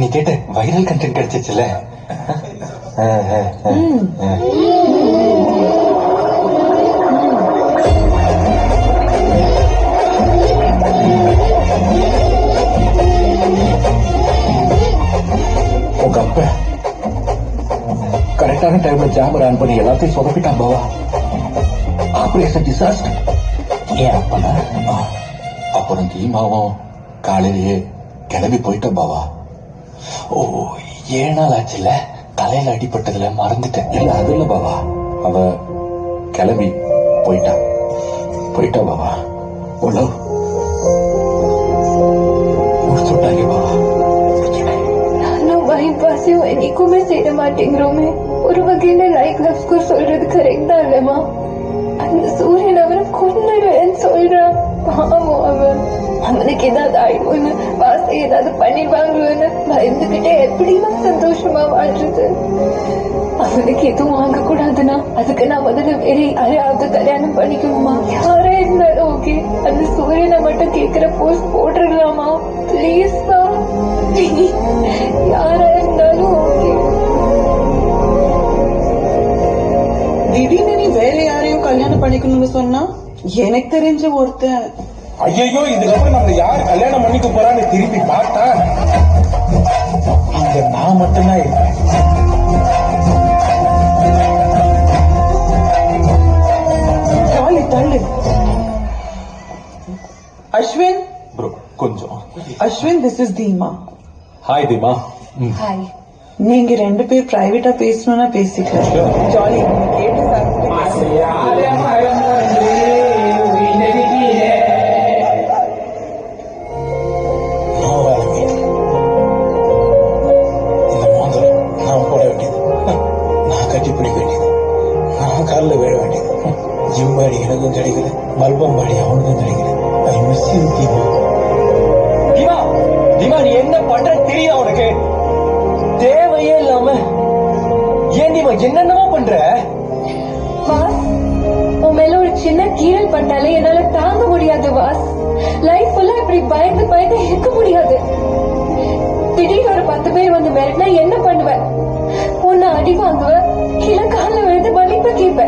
நீ கேட்ட viral content கிடைச்சிச்சுல. உங்க அப்ப கரெக்டான டைம்ல ஜாமர் ஆன் பண்ணி எல்லாத்தையும் சொதப்பிட்டான் பாவா. Operation disaster. ஏன் அப்பனா? அப்புறம் தீமாவும் காலையிலேயே கிளம்பி போயிட்டோம் பாவா. ஓ 7 நாள் ஆச்சுல, தலையில அடிபட்டதுல மறந்துட்டேன். இல்ல அது இல்ல பாவா, அவ கிளம்பி போயிட்டா பாவா. உள்ள முடிச்சுட்டாங்க பாவா. வாசியும் என்னைக்குமே செய்ய மாட்டேங்கிறோமே. ஒரு வகையில லைக் லவ்ஸ்க்கு சொல்றது கரெக்ட் தான் இல்லமா? அந்த சூரியன் அவனை கொன்னுடுவேன்னு சொல்றான். பாவம் அவனுக்கு ஏதாவது ஆயிடுவோன்னு, வாசி ஏதாவது பண்ணிடுவாங்களோன்னு பயந்துகிட்டே எப்படிமா சந்தோஷமா வாழ்றது? அவனுக்கு எதுவும் வாங்க கூடாதுன்னா அதுக்கு நான் முதல்ல வேற யாரையாவது கல்யாணம் பண்ணிக்கணுமா? யாரா இருந்தாலும் ஓகே, அந்த சூரியனை மட்டும் கேக்குற போஸ்ட் போட்டுடலாமா பிளீஸ்மா? யாரா இருந்தாலும் ஓகே. திடீர்னு நீ வேற யாரையும் கல்யாணம் பண்ணிக்கணும்னு சொன்னா எனக்கு தெரிஞ்ச ஒருத்தன். ஐயோ, இதுக்கப்புறம் நம்ம யாரு கல்யாணம் பண்ணிக்க போறான்னு திரும்பி பார்த்தா இங்க நான் மட்டும்தான் இருக்கேன். தள்ளு அஸ்வின். ப்ரோ கொஞ்சம். Ashwin, this is Theema. Hi Theema. Hi. நீங்க 2 பேர் பிரைவேட்டா பேசணும்னா பேசிக்கலாம். ஜாலி கேட்டு ஜிம்பாடி எனக்கும் கிடைக்கல, பல்பம்பாடி அவனுக்கும் கிடைக்கல. ஐ மிஸ் யூ தீமா. தீமா நீ என்ன பண்ற தெரியுதா உனக்கு? தேவையே இல்லாம ஏன் தீமா என்னென்னமோ பண்ற? வாஸ், உன் மேல ஒரு சின்ன கீரல் பட்டாலே என்னால தாங்க முடியாது வாஸ். லைஃப் ஃபுல்லா இப்படி பயந்து இருக்க முடியாது. திடீர்னு ஒரு 10 பேர் வந்து மிரட்டினா என்ன பண்ணுவேன்? உன்னை அடி வாங்குவ, கீழே கால விழுந்து மன்னிப்பு கேட்பேன்.